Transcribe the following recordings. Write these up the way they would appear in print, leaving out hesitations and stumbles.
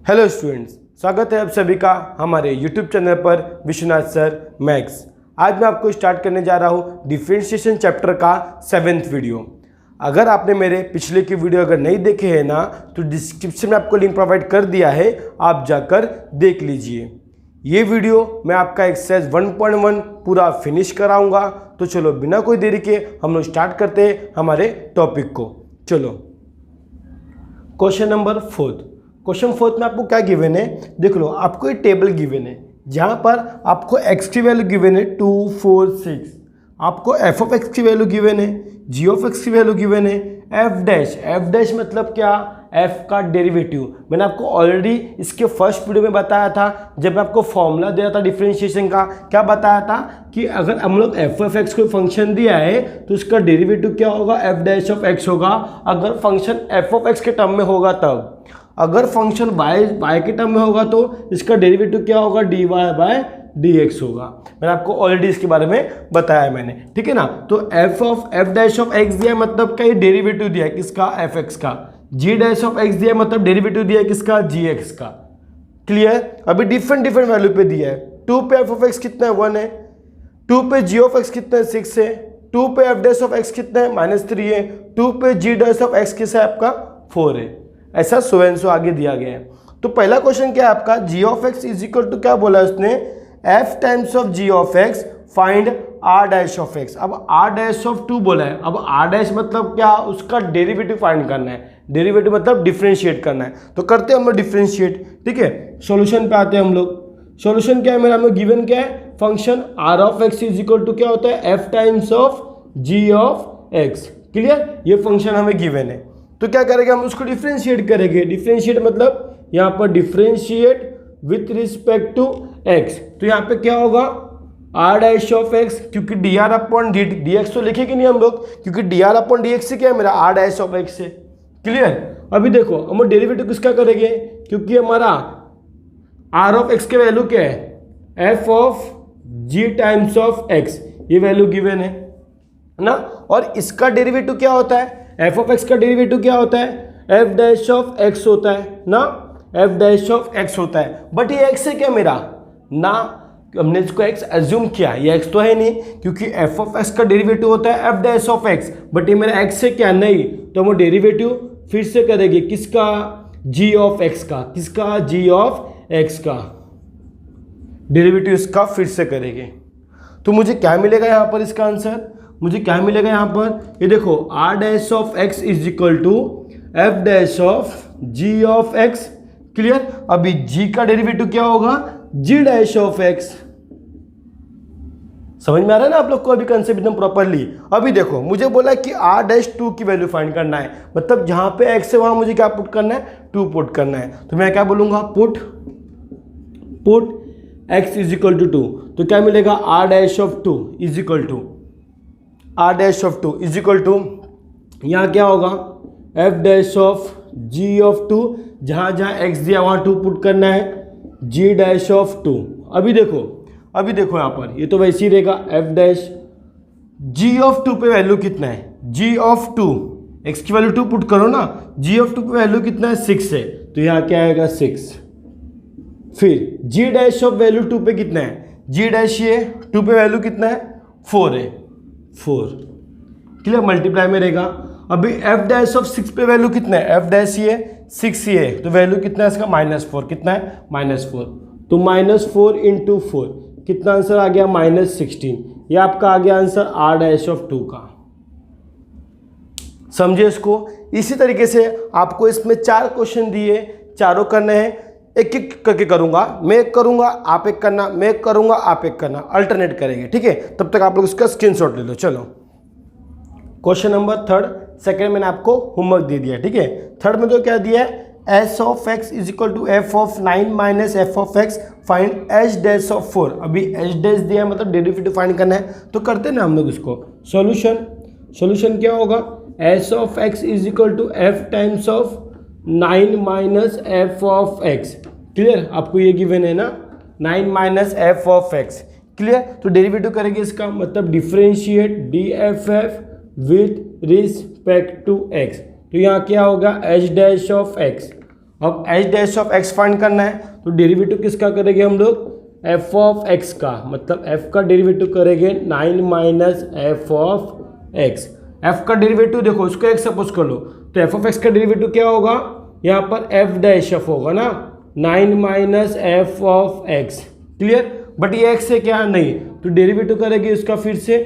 Hello students, स्वागत है आप सभी का हमारे यूट्यूब चैनल पर विश्वनाथ सर मैथ्स। आज मैं आपको स्टार्ट करने जा रहा हूँ डिफरेंशिएशन चैप्टर का 7th वीडियो। अगर आपने मेरे पिछले की वीडियो अगर नहीं देखे हैं ना तो डिस्क्रिप्शन में आपको लिंक प्रोवाइड कर दिया है, आप जाकर देख लीजिए। ये वीडियो मैं आपका एक्सरसाइज 1.1 पूरा फिनिश कराऊंगा। तो चलो बिना कोई देरी के हम लोग स्टार्ट करते हैं हमारे टॉपिक को। चलो क्वेश्चन नंबर 4। क्वेश्चन 4 में आपको क्या गिवन है, देख लो। आपको एक टेबल गिवन है जहाँ पर आपको x की वैल्यू गिवन है 2, 4, 6। आपको f ऑफ x की वैल्यू गिवन है, g ऑफ x की वैल्यू गिवन है, f डैश मतलब क्या, f का डेरिवेटिव। मैंने आपको ऑलरेडी इसके फर्स्ट वीडियो में बताया था, जब मैं आपको फॉर्मूला दिया था डिफरेंशिएशन का। क्या बताया था कि अगर हम लोग f ऑफ x को फंक्शन दिया है तो उसका डेरिवेटिव क्या होगा, f डैश ऑफ x होगा। अगर फंक्शन f ऑफ x के टर्म में होगा तब, अगर फंक्शन y के टर्म में होगा तो इसका डेरिवेटिव क्या होगा, dy बाय dx होगा। मैंने आपको ऑलरेडी इसके बारे में बताया मैंने, ठीक है ना। तो f डैश ऑफ x दिया मतलब क्या, ये डेरिवेटिव दिया है किसका, fx का। g डैश ऑफ x दिया मतलब डेरिवेटिव दिया है किसका, gx का। क्लियर। अभी डिफरेंट वैल्यू पे दिया है। 2 पे f ऑफ x कितना है, 1 है। 2 पे g ऑफ x कितना है, 6 है। 2 पे f डैश ऑफ x कितना है, -3 है। 2 पे g डैश ऑफ x कितना है आपका, 4 है। ऐसा सो एंड सो आगे दिया गया है। तो पहला क्वेश्चन क्या है आपका, g of x is equal to क्या बोला है उसने, f times of g of x find r dash of x। अब r डैश ऑफ 2 बोला है। अब r डैश मतलब क्या, उसका डेरिवेटिव फाइंड करना है। डेरिवेटिव मतलब डिफरेंशिएट करना है। तो करते हैं हम लोग डिफरेंशिएट, ठीक है। सॉल्यूशन पे आते हैं हम लोग। सॉल्यूशन क्या है मेरा, हमें गिवन क्या है, function r of x is equal to क्या होता है, f times of g of x। Clear. ये फंक्शन हमें गिवन है। तो क्या करेंगे हम, उसको डिफरेंशिएट करेंगे। डिफरेंशिएट मतलब यहाँ पर differentiate with respect to x। तो यहाँ पे क्या होगा, r डैश ऑफ x, क्योंकि dr अपॉन dx तो लिखेंगे नहीं हम लोग, क्योंकि dr अपॉन dx से क्या है मेरा, r डैश ऑफ x से। क्लियर। अभी देखो हम डेरिवेटिव किसका करेंगे, क्योंकि हमारा r ऑफ x के वैल्यू क्या है, f of g times of x, ये वैल्यू गिवन है ना। और इसका डेरिवेटिव क्या होता है, f ऑफ x का डेरिवेटिव क्या होता है, f डैश ऑफ x होता है ना, f डैश ऑफ x होता है। बट ये x है क्या मेरा ना, हमने इसको x एज्यूम किया, ये x तो है नहीं, क्योंकि f ऑफ x का डेरिवेटिव होता है f dash of x। But ये मेरा x है क्या, नहीं। तो हम डेरिवेटिव फिर से करेंगे किसका, g ऑफ x का। किसका, g ऑफ x का डेरिवेटिव इसका फिर से करेंगे। तो मुझे क्या मिलेगा यहाँ पर, इसका आंसर मुझे क्या मिलेगा यहाँ पर, ये देखो r dash of x is equal to f dash of g of x। Clear. अभी g का डेरिवेटिव क्या होगा, g डैश ऑफ x। समझ में आ रहा है ना आप लोग को अभी कंसेप्ट एकदम प्रॉपरली। अभी देखो मुझे बोला कि r डैश 2 की वैल्यू फाइंड करना है, मतलब जहां पे x है वहां मुझे क्या पुट करना है, 2 पुट करना है। तो मैं क्या बोलूंगा, put x is equal to 2। तो क्या मिलेगा, r dash of 2 is equal to r dash of 2 is equal to, यहाँ क्या होगा, f dash of g of 2, जहाँ x दिया वहाँ 2 पुट करना है, g डैश ऑफ 2। अभी देखो यहाँ पर ये तो वैसे ही रहेगा, f डैश g ऑफ 2 पे वैल्यू कितना है, g ऑफ 2, x की वैल्यू 2 पुट करो ना, g ऑफ 2 पे वैल्यू कितना है, 6 है। तो यहाँ क्या आएगा, 6। फिर g डैश ऑफ वैल्यू 2 पे कितना है, g डैश ये 2 पे वैल्यू कितना है, 4 है, 4। क्लियर। मल्टीप्लाई में रहेगा। अभी f डैश ऑफ 6 पे वैल्यू कितना है, f डैश ये 6 ही है, तो वैल्यू कितना है इसका, -4। कितना है, -4। तो -4 इंटू 4 कितना आंसर आ गया, -16। ये आपका आ गया आंसर r डैश ऑफ 2 का। समझे इसको। इसी तरीके से आपको इसमें 4 क्वेश्चन दिए, चारों करने हैं। एक एक करके करूंगा, मैं एक करूंगा आप एक करना, मैं एक करूंगा आप एक करना, अल्टरनेट करेंगे, ठीक है। तब तक आप लोग इसका स्क्रीनशॉट ले लो। चलो क्वेश्चन नंबर 3, सेकेंड मैंने आपको होमवर्क दे दिया, ठीक है। थर्ड में तो क्या दिया है, s of x is equal to f of 9 minus f of x find h dash of 4। अभी h डैश दिया है मतलब डेरिवेटिव फाइंड करना है। तो करते हैं ना हम लोग इसको। सॉल्यूशन क्या होगा, s of x is equal to f times of 9 minus f of x। Clear. आपको ये गिवन है ना, 9 minus f of x। Clear. तो डेरिवेटिव करेंगे इसका, मतलब differentiate dff with respect to x। तो यहाँ क्या होगा, h डैश ऑफ x अब h dash of x find करना है, तो डेरिवेटिव किसका करेंगे हम लोग, एफ ऑफ एक्स का, मतलब एफ का डेरिवेटिव करेंगे 9 minus f of x. F का डेरिवेटिव देखो, उसको एक्स सपोज कर लो, तो एफ ऑफ एक्स का डेरिवेटिव क्या होगा, यहाँ पर एफ डैश एफ होगा ना, 9 minus f of x. Clear, but ये एक्स है क्या, नहीं, तो डेरिवेटिव करेंगे उसका फिर से,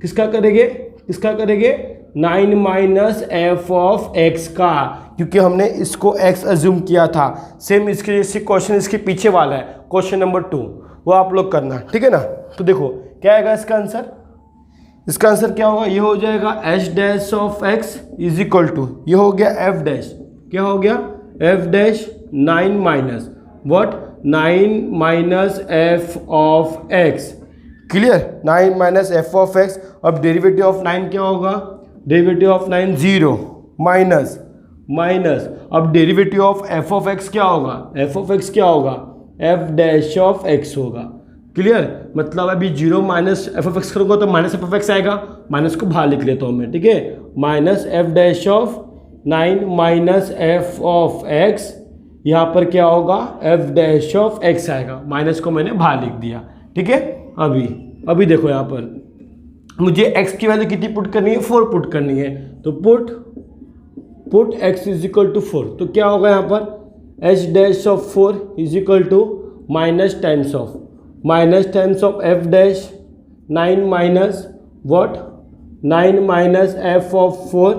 किसका करेंगे 9 माइनस एफ ऑफ एक्स का, क्योंकि हमने इसको एक्स अज्यूम किया था। सेम इसके जैसे क्वेश्चन इसके पीछे वाला है, क्वेश्चन नंबर 2, वो आप लोग करना, ठीक है ना। तो देखो क्या आएगा इसका आंसर क्या होगा, ये हो जाएगा h dash of x is equal to, ये हो गया एफ डैश, क्या हो गया f dash 9 minus what, 9 minus f of x. Clear, 9 minus f of x. अब डेरिवेटिव ऑफ 9 क्या होगा, डेरिवेटिव ऑफ 9 0 माइनस अब derivative of f of x क्या होगा, एफ ऑफ एक्स क्या होगा, एफ डैश ऑफ एक्स होगा। क्लियर, मतलब अभी 0 माइनस एफ ऑफ एक्स करूँगा तो माइनस एफ ऑफ एक्स आएगा, माइनस को बाहर लिख लेता हूँ मैं, ठीक है, minus F dash of 9 minus f of x, यहाँ पर क्या होगा एफ डैश ऑफ एक्स आएगा, माइनस को मैंने बाहर लिख दिया, ठीक है। अभी देखो यहाँ पर मुझे x की वैल्यू कितनी पुट करनी है, 4 पुट करनी है, तो put x is equal to 4, तो क्या होगा यहाँ पर h dash of 4 is equal to minus times of f dash 9 minus what, 9 minus f of 4।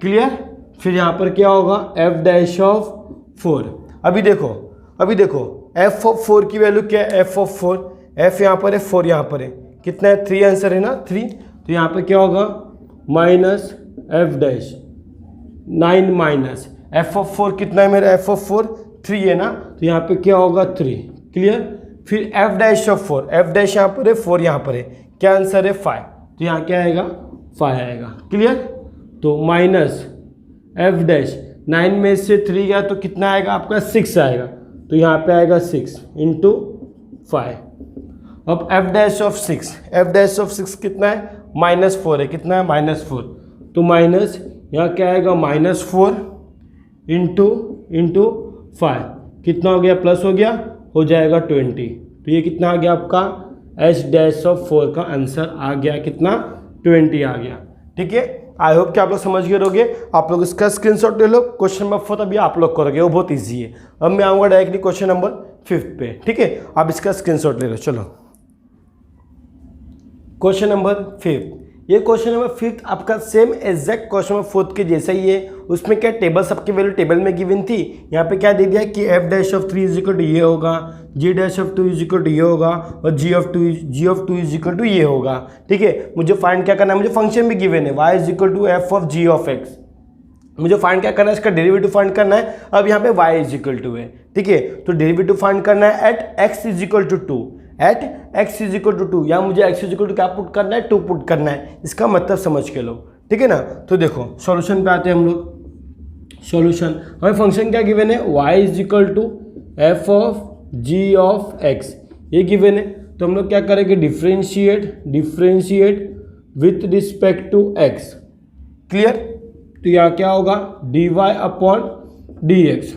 Clear, फिर यहाँ पर क्या होगा f डैश ऑफ 4। अभी देखो f ऑफ 4 की वैल्यू क्या है, f ऑफ 4, f यहाँ पर है 4 यहाँ पर है, कितना है 3, आंसर है ना 3, तो यहाँ पे क्या होगा minus F dash 9 minus f of 4, कितना है मेरा एफ ऑफ 4 3 है ना, तो यहाँ पे क्या होगा 3। क्लियर, फिर F dash of 4, F dash यहाँ पर है 4 यहाँ पर है, क्या आंसर है 5, तो यहाँ क्या आएगा 5 आएगा। क्लियर, तो माइनस एफ डैश 9 में से 3 गया तो कितना आएगा आपका 6 आएगा, तो यहाँ पे आएगा 6 इंटू 5। अब एफ डैश ऑफ 6 कितना है -4 है, कितना है -4, तो माइनस यहाँ क्या आएगा -4 इंटू 5, कितना हो गया प्लस हो गया, हो जाएगा 20, तो ये कितना आ गया आपका एच डैश ऑफ 4 का आंसर आ गया, कितना 20 आ गया। ठीक है, आई होप कि आप लोग समझ गए होंगे। आप लोग इसका स्क्रीनशॉट ले लो, क्वेश्चन नंबर 4 अभी आप लोग करोगे, वो बहुत ईजी है। अब मैं आऊँगा डायरेक्टली क्वेश्चन नंबर 5 पे, ठीक है, आप इसका स्क्रीनशॉट ले लो। चलो क्वेश्चन नंबर 5, ये क्वेश्चन नंबर 5 आपका सेम एग्जैक्ट क्वेश्चन नंबर 4 के जैसा ही है। उसमें क्या टेबल, सबकी वैल्यू टेबल में गिवन थी। यहाँ पे क्या दे दिया कि f dash of 3 is equal to ये होगा, g dash of 2 is equal to ये होगा और g of 2 is equal to ये होगा। ठीक है, मुझे फाइंड क्या करना है, मुझे फंक्शन भी गिवन है y is equal to f of g of x. मुझे फाइंड क्या करना है, इसका डेरिवेटिव फाइंड करना है। अब यहाँ पे y इज इक्वल टू है, ठीक है, तो डेरिवेटिव फाइंड करना है at x is equal to 2, at x is equal to 2, या मुझे x इज इक्वल टू क्या पुट करना है, 2 पुट करना है। इसका मतलब समझ के लो, ठीक है ना। तो देखो सॉल्यूशन पे आते हैं हम लोग। सॉल्यूशन, हमें फंक्शन क्या गिवन है, y is equal to f of g of x, ये गिवन है। तो हम लोग क्या करेंगे, differentiate with respect to x। Clear, तो यहाँ क्या होगा dy अपॉन dx,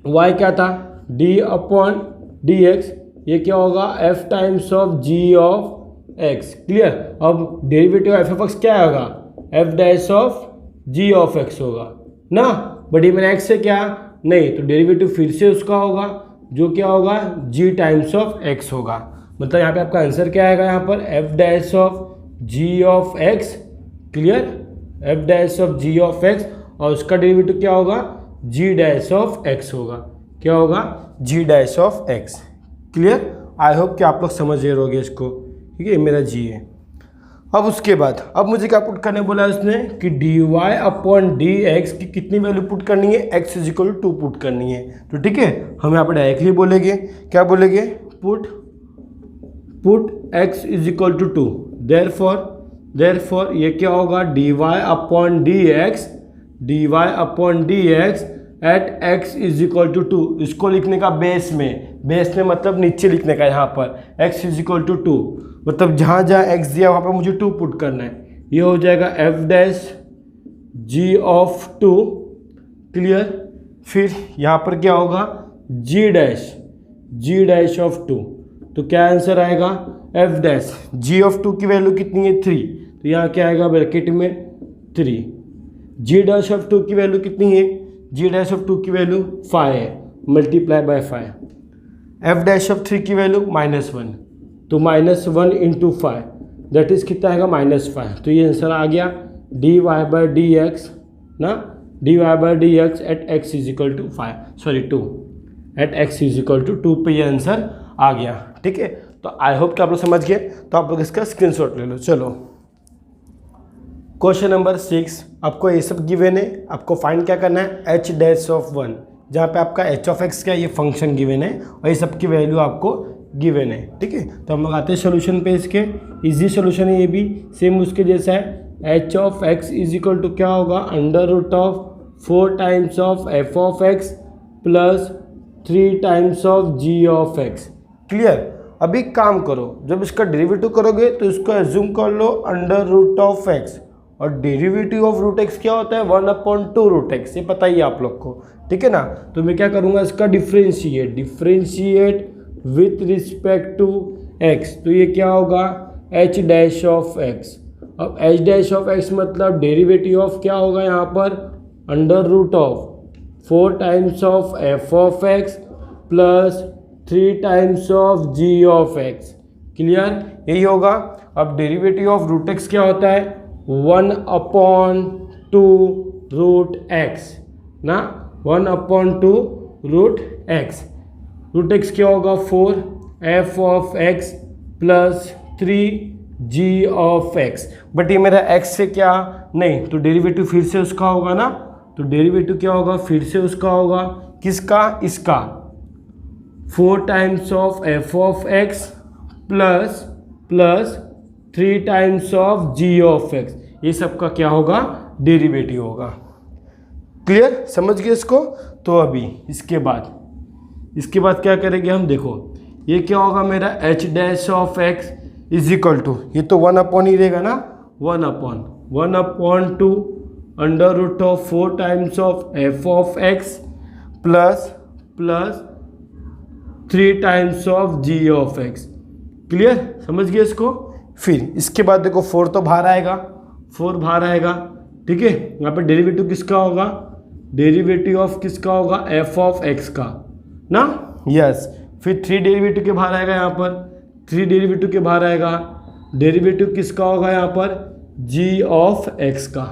y क्या था d अपॉन dx, ये क्या होगा f times of g of x। Clear, अब डेरिवेटिव एफ ऑफ एक्स क्या होगा, f dash of g of x होगा ना, बट ये मेरा x है क्या, नहीं, तो डेरिवेटिव फिर से उसका होगा जो क्या होगा g टाइम्स ऑफ x होगा। मतलब यहाँ पे आपका आंसर क्या आएगा, यहाँ पर f dash of g of x। Clear, f dash of g of x, और उसका डेरिवेटिव क्या होगा g डैश ऑफ x होगा, क्या होगा g dash of x। Clear, I hope कि आप लोग समझ रहे होगे इसको, ठीक है, मेरा g है। अब उसके बाद अब मुझे क्या पुट करने बोला उसने कि dy अपॉन dx की कितनी वैल्यू पुट करनी है, x is equal to 2 put करनी है। तो ठीक है, हम यहाँ पर डायरेक्टली बोलेंगे, क्या बोलेंगे, put x is equal to 2, therefore ये क्या होगा dy upon dx at x is equal to 2। इसको लिखने का बेस में मतलब नीचे लिखने का, यहाँ पर x इज इक्वल टू 2, मतलब जहाँ x दिया वहाँ पर मुझे 2 पुट करना है। ये हो जाएगा f dash g of 2। Clear, फिर यहाँ पर क्या होगा जी डैश ऑफ 2, तो क्या आंसर आएगा एफ डैश। जी ऑफ 2 की वैल्यू कितनी है 3, तो यहाँ क्या आएगा ब्रैकेट में 3। जी डैश ऑफ 2 की वैल्यू कितनी है, जी डैश ऑफ 2 की वैल्यू 5 है, multiply by 5। F dash of 3 की वैल्यू -1, तो -1 इंटू 5 दैट इज कितना आएगा -5। तो ये आंसर आ गया dy बाई डी एक्स ना, dy by d x at x is equal to 2 at x is equal to 2 पे ये आंसर आ गया। ठीक है, तो आई होप कि आप लोग समझ गए, तो आप लोग इसका स्क्रीनशॉट ले लो। चलो क्वेश्चन नंबर 6, आपको ये सब गिवन है, आपको फाइंड क्या करना है एच डैश ऑफ 1, जहाँ पे आपका एच ऑफ एक्स का ये फंक्शन गिवन है और ये सब की वैल्यू आपको गिवन है। ठीक है, तो हम लोग आते हैं सोल्यूशन पे। इसके इजी सोल्यूशन है, ये भी सेम उसके जैसा है। H of x is equal to क्या होगा under root of 4 times of f of x plus 3 times of g of x. Clear. अभी काम करो, जब इसका डेरिवेटिव करोगे तो इसको एज्यूम कर लो अंडर रूट ऑफ एक्स, और डेरिवेटिव ऑफ रूट एक्स क्या होता है 1/2 रूट एक्स, ये पता ही है आप लोग को। ठीक है ना, तो मैं क्या करूँगा इसका differentiate with respect to x, तो ये क्या होगा एच डैश ऑफ एक्स। अब एच डैश ऑफ एक्स मतलब डेरिवेटिव ऑफ क्या होगा यहाँ पर under root of 4 times of f of x plus 3 times of g of x. Clear, यही होगा। अब डेरिवेटिव ऑफ रूट एक्स क्या होता है 1/2 रूट एक्स ना, 1/2 रूट एक्स। रूट एक्स क्या होगा 4 f of x plus 3 g of x. But ये मेरा एक्स से क्या नहीं, तो डेरिवेटिव फिर से उसका होगा ना, तो डेरिवेटिव क्या होगा फिर से उसका होगा किसका, इसका 4 times of f of x plus 3 times of g of x, ये सबका क्या होगा डेरिवेटिव होगा। क्लियर, समझ गए इसको। तो अभी इसके बाद क्या करेंगे हम, देखो ये क्या होगा मेरा h dash of x is equal to, ये तो 1 ही रहेगा ना, 1/2 under root of 4 times of f of x plus 3 times of g of x. Clear, समझ गए इसको। फिर इसके बाद देखो 4 तो बाहर आएगा, 4 बाहर आएगा। ठीक है, यहाँ पे डेरिवेटिव किसका होगा, डेरिवेटिव ऑफ किसका होगा एफ ऑफ एक्स का ना, यस। फिर 3 डेरिवेटिव के बाहर आएगा, यहाँ पर 3 डेरिवेटिव के बाहर आएगा। डेरिवेटिव किसका होगा यहाँ पर जी ऑफ एक्स का।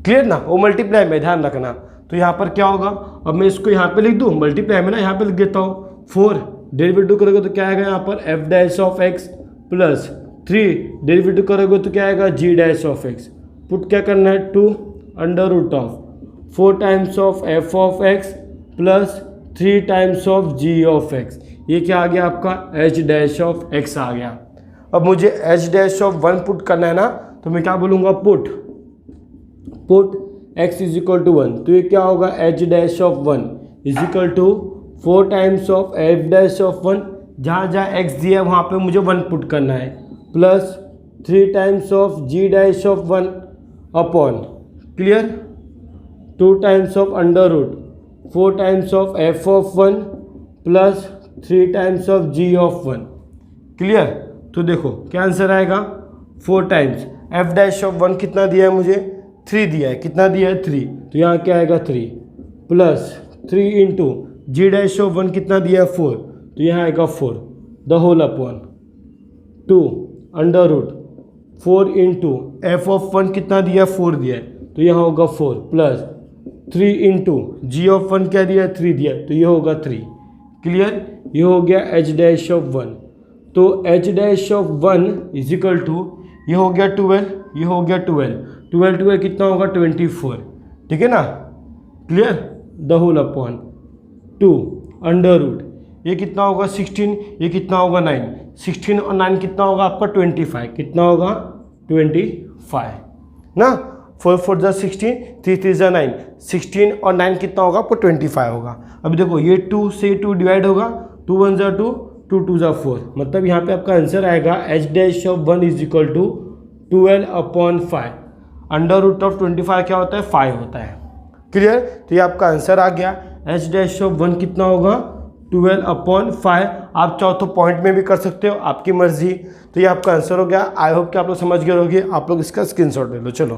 क्लियर ना, वो मल्टीप्लाई में ध्यान रखना। तो यहाँ पर क्या होगा, अब मैं इसको यहाँ पे लिख दूँ मल्टीप्लाई में ना, यहाँ पे लिख देता हूँ 4 डेरिवेटिव करोगे तो क्या आएगा यहाँ पर f dash of x plus 3 derivative करोगे तो क्या आएगा g dash of x. Put क्या करना है 2 under root of 4 times of f of x plus 3 times of g of x. ये क्या आ गया आपका एच डैश ऑफ एक्स आ गया। अब मुझे एच डैश ऑफ 1 पुट करना है ना, तो मैं क्या बोलूँगा put x is equal to 1, तो ये क्या होगा h dash of 1 is equal to 4 times of f dash of 1, जहाँ जहाँ एक्स दिया है वहाँ पे मुझे 1 पुट करना है, plus 3 times of g dash of 1 upon, clear, 2 times of under root 4 times of f of 1 plus 3 times of g of 1। Clear, तो देखो क्या आंसर आएगा 4 टाइम्स एफ डैश ऑफ 1 कितना दिया है मुझे 3 दिया है, कितना दिया है 3, तो यहाँ क्या आएगा 3 plus 3 into g dash of 1 कितना दिया है 4, तो यहाँ आएगा 4 the whole upon 2 under root 4 into f of 1 कितना दिया है 4 दिया है, तो यहाँ होगा 4 प्लस 3 इंटू जी ऑफ 1 क्या दिया है 3 दिया है, तो ये होगा 3। क्लियर, ये हो गया एच डैश ऑफ 1। तो h dash of 1 is equal to ये हो गया 12, ये हो गया 12 कितना होगा 24। ठीक है ना, clear, the whole upon 2 under root ये कितना होगा 16, ये कितना होगा 9, 16 और 9 कितना होगा आपका 25, कितना होगा 25 ना, 4 4 जा 16, 3 3 जा 9, 16 और 9 कितना होगा आपको 25 होगा। अब देखो ये 2 से 2 डिवाइड होगा, 2 1 जा 2, 2 2 जा 4, मतलब यहाँ पे आपका आंसर आएगा h dash of 1 is equal to 12/5। Under root of 25 क्या होता है 5 होता है। क्लियर। तो ये आपका आंसर आ गया। एच डैश ऑफ 1 कितना होगा 12/5। आप चाहो तो पॉइंट में भी कर सकते हो, आपकी मर्जी। तो ये आपका आंसर हो गया। आई होप कि आप लोग समझ गए होंगे। आप लोग इसका स्क्रीनशॉट ले लो। चलो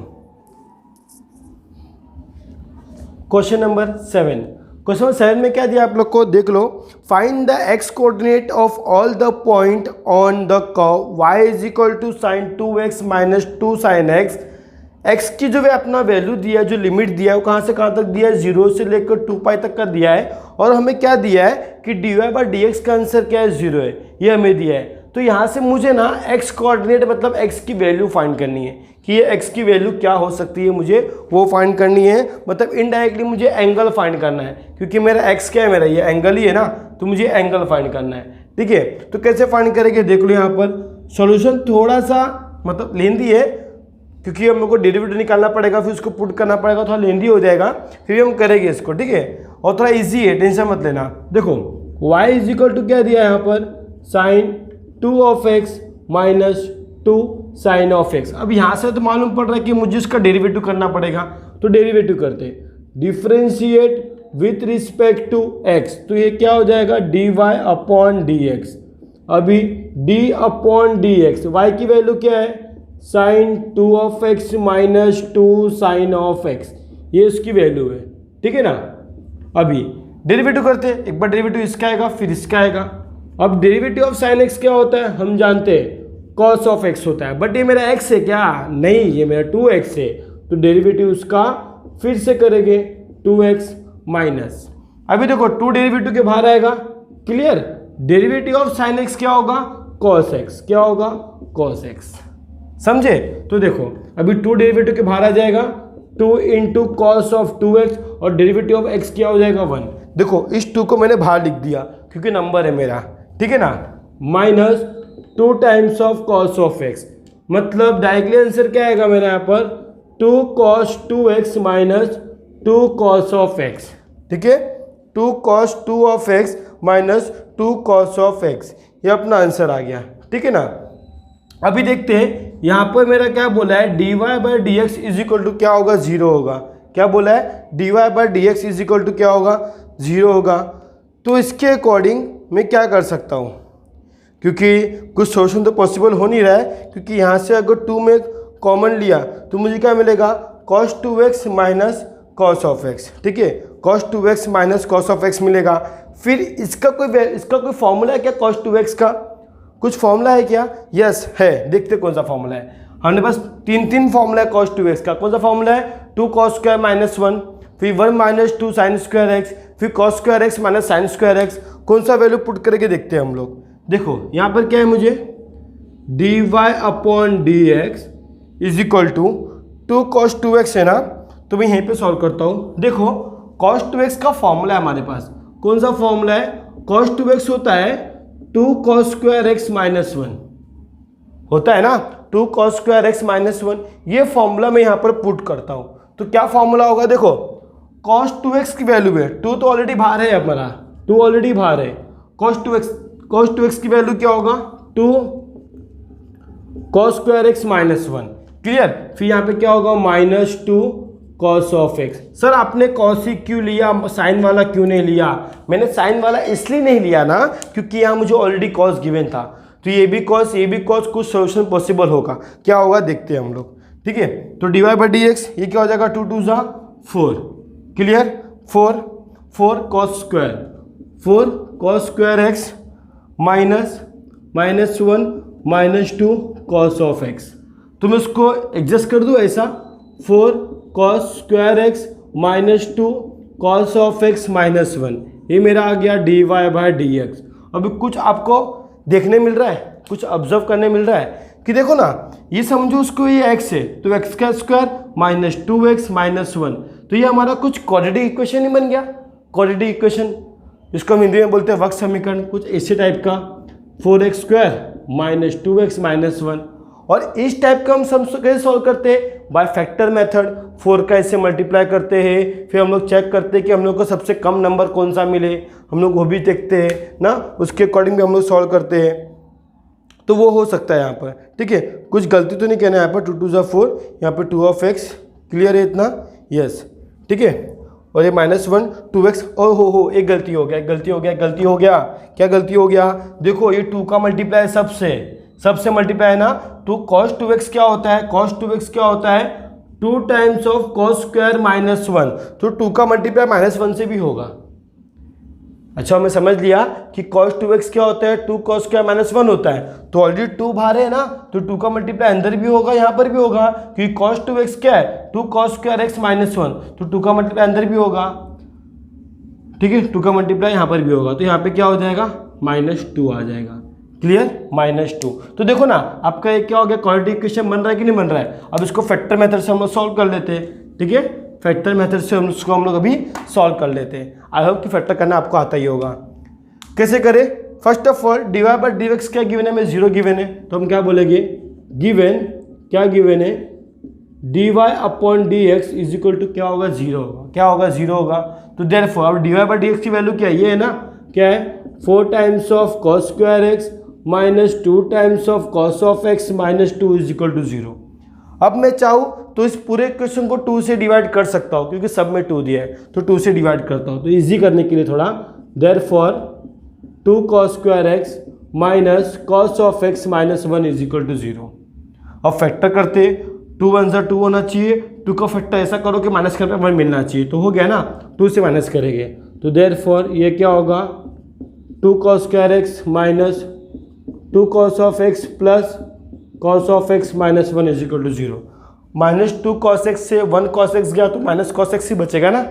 क्वेश्चन नंबर 7। क्वेश्चन नंबर 7 में क्या दिया आप लोग को, देख लो। Find the x coordinate of all the point on the curve y is equal to sine 2x minus 2 sine x। x की जो वे अपना वैल्यू दिया है, जो लिमिट दिया है, वो कहाँ से कहाँ तक दिया है, 0 से लेकर 2π तक का दिया है। और हमें क्या दिया है कि dy/dx का आंसर क्या है, 0 है, ये हमें दिया है। तो यहाँ से मुझे ना x कोऑर्डिनेट मतलब x की वैल्यू फाइंड करनी है कि ये x की वैल्यू क्या हो सकती है, मुझे वो फाइंड करनी है। मतलब इनडायरेक्टली मुझे एंगल फाइंड करना है, क्योंकि मेरा x क्या है, मेरा ये एंगल ही है ना, तो मुझे एंगल फाइंड करना है। ठीक है, तो कैसे फाइंड करेंगे देख लो। यहाँ पर सॉल्यूशन थोड़ा सा मतलब लेंदी है, क्योंकि हम लोग को डेरिवेटिव निकालना पड़ेगा, फिर उसको पुट करना पड़ेगा, थोड़ा लेंदी हो जाएगा, फिर भी हम करेंगे इसको। ठीक है, और थोड़ा इजी है, टेंशन मत लेना। देखो y इज इक्वल टू क्या दिया है यहाँ पर, sine 2 minus 2 sine of x। अब यहाँ से तो मालूम पड़ रहा है कि मुझे इसका डेरिवेटिव करना पड़ेगा, तो डेरिवेटिव करते हैं। Differentiate with respect to x, तो ये क्या हो जाएगा dy/dx। अभी d/dx, y की वैल्यू क्या है, sine 2 minus 2 sine of x, ये इसकी वैल्यू है। ठीक है ना। अभी डेरिवेटिव करते हैं, एक बार डेरिवेटिव इसका आएगा फिर इसका आएगा। अब डेरिवेटिव ऑफ साइन x क्या होता है, हम जानते हैं कॉस ऑफ x होता है, बट ये मेरा x है क्या, नहीं, ये मेरा 2x है, तो डेरिवेटिव उसका फिर से करेंगे 2x माइनस। अभी देखो 2 डेरिवेटिव के बाहर आएगा, clear. Derivative of sine x क्या होगा, कॉस x, क्या होगा, कॉस x, समझे। तो देखो अभी 2 डेरिवेटिव के बाहर आ जाएगा, 2 इंटू कॉस ऑफ 2x, और डेरिवेटिव ऑफ x क्या हो जाएगा 1। देखो इस 2 को मैंने बाहर लिख दिया क्योंकि नंबर है मेरा, ठीक है ना, minus 2 times of cos of x, मतलब डायरेक्टली आंसर क्या आएगा मेरा यहाँ पर 2 cos 2x minus 2 cos of x। ठीक है, 2 cos 2 of x minus 2 cos of x, ये अपना आंसर आ गया। ठीक है ना। अभी देखते हैं यहाँ पर मेरा क्या बोला है, dy/dx इज इक्वल टू क्या होगा, 0 होगा। क्या बोला है, dy/dx इज इक्वल टू क्या होगा, 0 होगा। तो इसके अकॉर्डिंग मैं क्या कर सकता हूँ, क्योंकि कुछ सोल्यूशन तो पॉसिबल हो नहीं रहा है, क्योंकि यहाँ से अगर 2 में कॉमन लिया तो मुझे क्या मिलेगा, cos 2x minus cos of x। ठीक है, cos 2x minus cos of x मिलेगा। फिर इसका कोई फॉर्मूला है क्या, cos 2x का कुछ फॉर्मूला है क्या, यस है। देखते कौन सा फॉर्मूला है, हमारे पास 3 फॉर्मूला है cos 2x का। कौन सा फॉर्मूला है, 2 cos स्क्वायर माइनस 1, फिर 1 माइनस 2 साइन स्क्वायर x, फिर cos square x minus sine square x। कौन सा वैल्यू पुट करके देखते हैं हम लोग। देखो यहाँ पर क्या है, मुझे dy/dx is equal to 2 cos 2x है ना, तो मैं यहीं पे सॉल्व करता हूँ। देखो cos 2x का फॉर्मूला है हमारे पास, कौन सा फॉर्मूला है, cos 2x होता है 2 cos स्क्वायर x माइनस 1, होता है ना 2 cos स्क्वायर x माइनस 1। ये फॉर्मूला मैं यहाँ पर पुट करता हूँ, तो क्या फॉर्मूला होगा, देखो cos 2x की वैल्यू है 2, तो ऑलरेडी बाहर है हमारा, 2 ऑलरेडी बाहर है। cos 2x की वैल्यू क्या होगा, 2 cos square x minus 1, clear. फिर यहाँ पे क्या होगा, minus 2 cos of x। Sir आपने cos ही क्यों लिया, साइन वाला क्यों नहीं लिया। मैंने साइन वाला इसलिए नहीं लिया ना, क्योंकि यहाँ मुझे ऑलरेडी cos गिवन था, तो ये भी cos ये भी cos, कुछ सोल्यूशन पॉसिबल होगा। क्या होगा देखते हैं हम लोग। ठीक है, तो dy/dx ये क्या हो जाएगा, 2 2 4, clear. 4 cos square, 4 cos square x minus 1 minus 2 cos of x। तो मैं उसको एडजस्ट कर दूँ ऐसा, 4 cos square x minus 2 cos of x minus 1, ये मेरा आ गया dy/dx। अभी कुछ आपको देखने मिल रहा है, कुछ ऑब्जर्व करने मिल रहा है कि देखो ना, ये समझो उसको ये x है, तो x का स्क्वायर माइनस 2x माइनस 1, तो ये हमारा कुछ क्वाड्रेटिक इक्वेशन ही बन गया। क्वाड्रेटिक इक्वेशन, इसको हम हिंदी में बोलते हैं वक्र समीकरण, कुछ ऐसे टाइप का, 4x square minus 2x minus 1। और इस टाइप का हम कैसे सॉल्व करते हैं, बाय फैक्टर मेथड। 4 का इससे मल्टीप्लाई करते हैं, फिर हम लोग चेक करते हैं कि हम लोग को सबसे कम नंबर कौन सा मिले, हम लोग वो भी देखते हैं ना, उसके अकॉर्डिंग भी हम लोग सॉल्व करते हैं। तो वो हो सकता है यहाँ पर, ठीक है, कुछ गलती तो नहीं कहना है यहाँ पर। 2 2 4, यहाँ पर 2 ऑफ x, क्लियर है इतना, यस, ठीक है। और ये -1 2x। ओ हो एक गलती हो गया, क्या गलती हो गया? देखो ये 2 का मल्टीप्लाई सबसे मल्टीप्लाई है ना, तो cos 2x क्या होता है? cos 2x क्या होता है? 2 टाइम्स ऑफ cos स्क्वायर -1, तो 2 का मल्टीप्लाई -1 से भी होगा। अच्छा मैं समझ लिया कि cos 2x क्या होता है? 2 cos स्क्वायर -1 होता है, तो ऑलरेडी 2 बाहर है ना, तो 2 का मल्टीप्लाई अंदर भी होगा, यहाँ पर भी होगा, क्योंकि cos 2x क्या है? 2 cos स्क्वायर x -1, तो 2 का मल्टीप्लाई अंदर भी होगा, ठीक है, 2 का मल्टीप्लाई यहाँ पर भी होगा, तो यहाँ पे क्या हो जाएगा? -2 आ जाएगा। क्लियर? -2। तो देखो ना आपका एक क्या हो गया, क्वाड्रेटिक इक्वेशन बन रहा है कि नहीं बन रहा है? अब इसको फैक्टर मेथड से हम लोग सॉल्व कर लेते हैं, ठीक है, फैक्टर मेथड से उसको हम लोग अभी सॉल्व कर लेते हैं। आई होप कि फैक्टर करना आपको आता ही होगा। कैसे करें? First of all dy by d x क्या गिवन है? में 0 गिवन है, तो हम क्या बोलेंगे? गिवन क्या गिवन है? dy upon d x is equal to क्या होगा? 0 होगा। क्या होगा? 0 होगा। तो देयरफॉर अब dy बाई डी एक्स की वैल्यू क्या है? ये है ना, क्या है? 4 times of cos square x minus 2 times of cos of x minus 2 is equal to 0। अब मैं चाहूँ तो इस पूरे क्वेश्चन को 2 से डिवाइड कर सकता हूँ, क्योंकि सब में 2 दिया है, तो 2 से डिवाइड करता हूँ, तो इजी करने के लिए थोड़ा, therefore 2 cos square x minus cos of x minus 1 is equal to 0। अब फैक्टर करते, 2 1 जा 2 होना चाहिए, 2 का फैक्टर ऐसा करो कि माइनस करके 1 मिलना चाहिए, तो हो गया ना, 2 से माइनस करेंगे, तो देयरफॉर ये क्या होगा? 2 cos square x minus 2 cos of x plus cos of x minus 1 is equal to 0। -2 cos x से 1 cos x गया तो माइनस cos x ही बचेगा ना,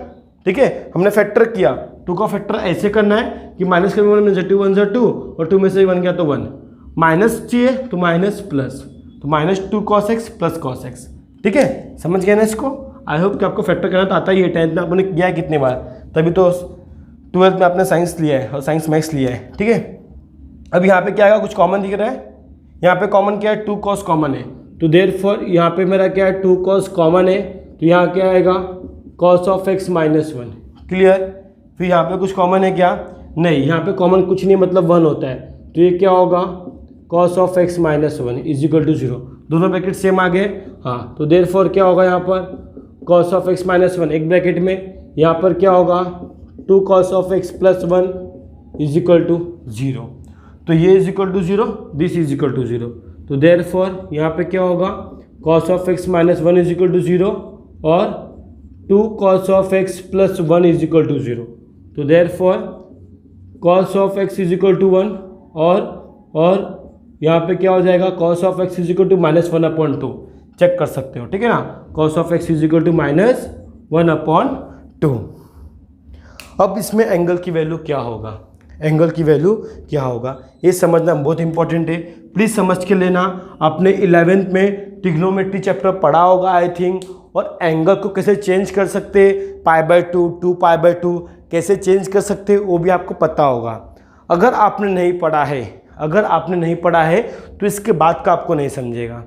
ठीक है। हमने फैक्टर किया, 2 का फैक्टर ऐसे करना है कि माइनस के 1 में 2 1 जा 2 और 2 में से 1 गया तो 1, माइनस चाहिए तो माइनस प्लस, तो -2 cos x plus cos x, ठीक है। समझ गए ना इसको? आई होप कि आपको फैक्टर करना तो आता ही है, 10th में आपने किया है कितनी बार, तभी तो 12th में आपने साइंस लिया है और साइंस मैथ्स लिया है, ठीक है। अब यहाँ पे क्या आएगा? कुछ कॉमन दिख रहा है, यहाँ पे कॉमन क्या है? 2 cos कॉमन है, तो देयरफॉर यहाँ पे मेरा क्या है? 2 cos कॉमन है, तो यहाँ क्या आएगा? cos of x minus 1। Clear? फिर यहाँ पे कुछ कॉमन है क्या? नहीं, यहाँ पे कॉमन कुछ नहीं, मतलब 1 होता है, तो ये क्या होगा? cos of x minus 1 is equal to 0। दोनों ब्रैकेट सेम आ गए, हाँ, तो देयरफॉर क्या होगा यहाँ पर? cos ऑफ x माइनस 1 एक ब्रैकेट में, यहाँ पर क्या होगा? 2 cos of x plus 1 is equal to 0। तो ये is equal to 0, this is equal to 0, तो देयरफॉर यहाँ पे क्या होगा? cos of x minus 1 is equal to 0 और 2 cos of x plus 1 is equal to 0, तो therefore cos of x is equal to 1 और यहाँ पे क्या हो जाएगा? cos of x is equal to -1/2, check कर सकते हो, ठीक है ना। cos of x is equal to -1/2। अब इसमें एंगल की वैल्यू क्या होगा? एंगल की वैल्यू क्या होगा ये समझना बहुत इंपॉर्टेंट है, प्लीज़ समझ के लेना। आपने 11th में ट्रिग्नोमेट्री चैप्टर पढ़ा होगा आई थिंक, और एंगल को कैसे चेंज कर सकते, π/2 2π/2 कैसे चेंज कर सकते वो भी आपको पता होगा। अगर आपने नहीं पढ़ा है तो इसके बाद का आपको नहीं समझेगा।